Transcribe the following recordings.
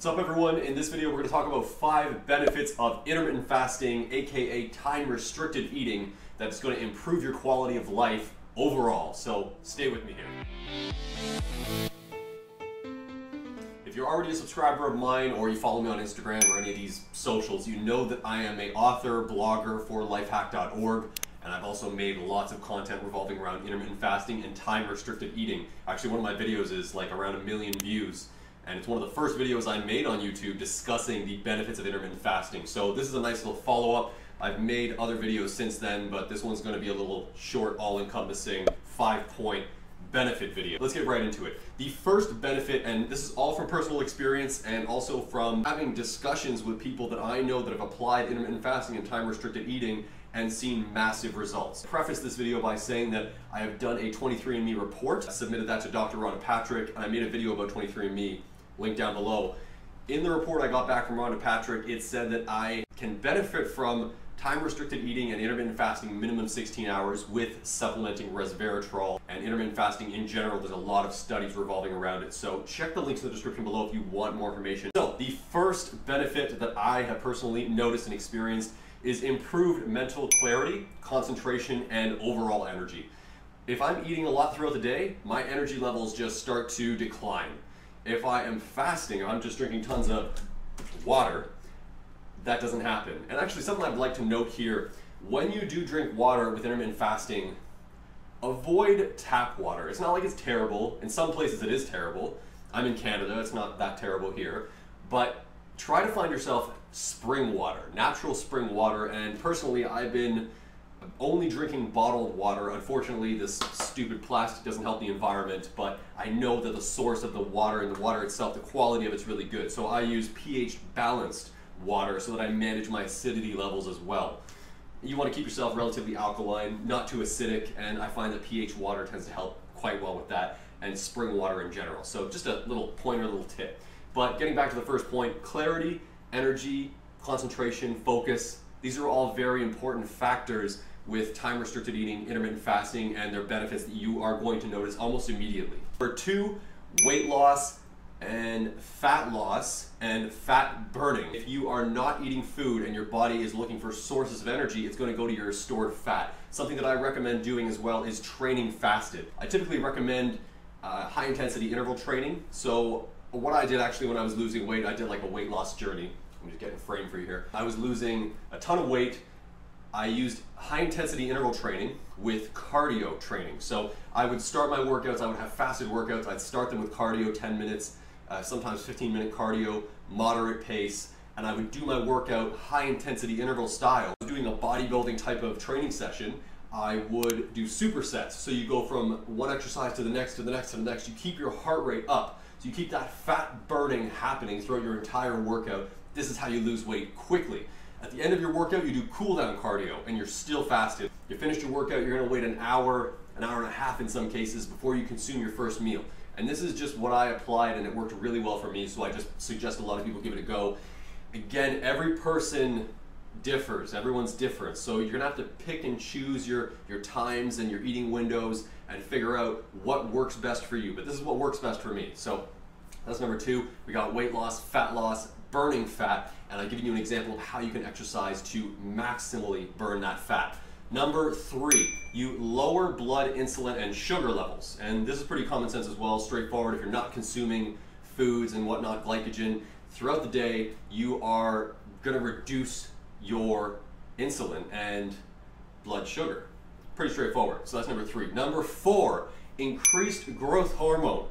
What's up everyone? In this video we're going to talk about 5 benefits of intermittent fasting, aka time-restricted eating, that's going to improve your quality of life overall. So stay with me here. If you're already a subscriber of mine or you follow me on Instagram or any of these socials, you know that I am an author, blogger for lifehack.org, and I've also made lots of content revolving around intermittent fasting and time-restricted eating. Actually, one of my videos is like around 1 million views. And it's one of the first videos I made on YouTube discussing the benefits of intermittent fasting. So this is a nice little follow-up. I've made other videos since then, but this one's going to be a little short, all-encompassing 5-point benefit video. Let's get right into it. The first benefit, and this is all from personal experience and also from having discussions with people that I know that have applied intermittent fasting and time-restricted eating and seen massive results. I preface this video by saying that I have done a 23andMe report. I submitted that to Dr. Rhonda Patrick, and I made a video about 23andMe. Link down below. In the report I got back from Rhonda Patrick, it said that I can benefit from time-restricted eating and intermittent fasting minimum 16 hours with supplementing resveratrol, and intermittent fasting in general. There's a lot of studies revolving around it, so check the links in the description below if you want more information. So the first benefit that I have personally noticed and experienced is improved mental clarity, concentration, and overall energy. If I'm eating a lot throughout the day, my energy levels just start to decline. If I am fasting, I'm just drinking tons of water, that doesn't happen. And actually something I'd like to note here, when you do drink water with intermittent fasting, avoid tap water. It's not like it's terrible. In some places it is terrible. I'm in Canada, it's not that terrible here. But try to find yourself spring water, natural spring water. And personally, I've been only drinking bottled water. Unfortunately, this stupid plastic doesn't help the environment, but I know that the source of the water and the water itself, the quality of it's really good. So I use pH balanced water so that I manage my acidity levels as well. You want to keep yourself relatively alkaline, not too acidic, and I find that pH water tends to help quite well with that, and spring water in general. So just a little pointer, a little tip. But getting back to the first point, clarity, energy, concentration, focus, these are all very important factors with time-restricted eating, intermittent fasting, and their benefits that you are going to notice almost immediately. Number 2, weight loss and fat burning. If you are not eating food and your body is looking for sources of energy, it's going to go to your stored fat. Something that I recommend doing as well is training fasted. I typically recommend high-intensity interval training. So what I did actually when I was losing weight, I did like a weight loss journey. I'm just getting a frame for you here. I was losing a ton of weight. I used high-intensity interval training with cardio training. So I would start my workouts, I would have fasted workouts, I'd start them with cardio, 10 minutes, sometimes 15-minute cardio, moderate pace, and I would do my workout high-intensity interval style. Doing a bodybuilding type of training session, I would do supersets. So you go from one exercise to the next, to the next, to the next. You keep your heart rate up. So you keep that fat burning happening throughout your entire workout. This is how you lose weight quickly. At the end of your workout, you do cool down cardio and you're still fasted. You finished your workout, you're gonna wait an hour and a half in some cases before you consume your first meal. And this is just what I applied and it worked really well for me, so I just suggest a lot of people give it a go. Again, every person differs, everyone's different, so you're gonna have to pick and choose your times and your eating windows and figure out what works best for you. But this is what works best for me. So that's number 2. We got weight loss, burning fat, and I've given you an example of how you can exercise to maximally burn that fat. Number 3, you lower blood insulin and sugar levels. And this is pretty common sense as well, straightforward. If you're not consuming foods and whatnot, glycogen, throughout the day, you are gonna reduce your insulin and blood sugar. Pretty straightforward, so that's number 3. Number 4, increased growth hormone.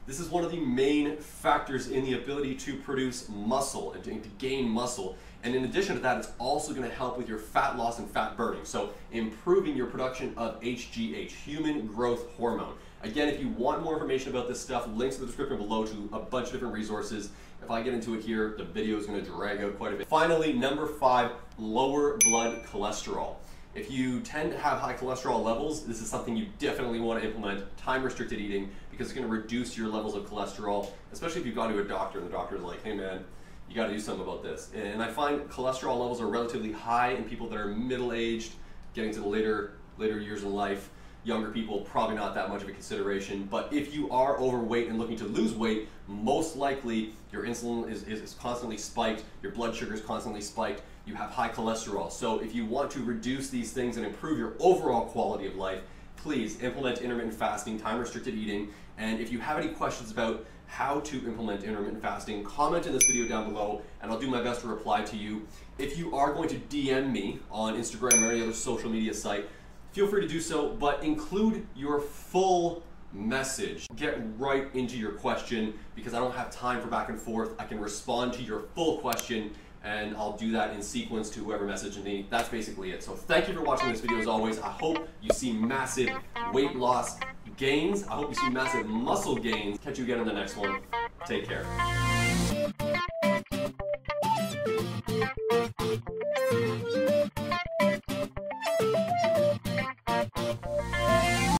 This is one of the main factors in the ability to produce muscle and to gain muscle. And in addition to that, it's also going to help with your fat loss and fat burning. So improving your production of HGH, human growth hormone. Again, if you want more information about this stuff, links in the description below to a bunch of different resources. If I get into it here, the video is going to drag out quite a bit. Finally, number 5, lower blood cholesterol. If you tend to have high cholesterol levels, this is something you definitely want to implement time-restricted eating, because it's going to reduce your levels of cholesterol, especially if you've gone to a doctor and the doctor's like, hey man, you got to do something about this. And I find cholesterol levels are relatively high in people that are middle-aged, getting to the later years in life. Younger people, probably not that much of a consideration. But if you are overweight and looking to lose weight, most likely your insulin is constantly spiked, your blood sugar is constantly spiked, you have high cholesterol. So if you want to reduce these things and improve your overall quality of life, please implement intermittent fasting, time-restricted eating. And if you have any questions about how to implement intermittent fasting, comment in this video down below and I'll do my best to reply to you. If you are going to DM me on Instagram or any other social media site, feel free to do so, but include your full message. Get right into your question because I don't have time for back and forth. I can respond to your full question and I'll do that in sequence to whoever messaged me. That's basically it. So thank you for watching this video as always. I hope you see massive weight loss gains. I hope you see massive muscle gains. Catch you again in the next one. Take care.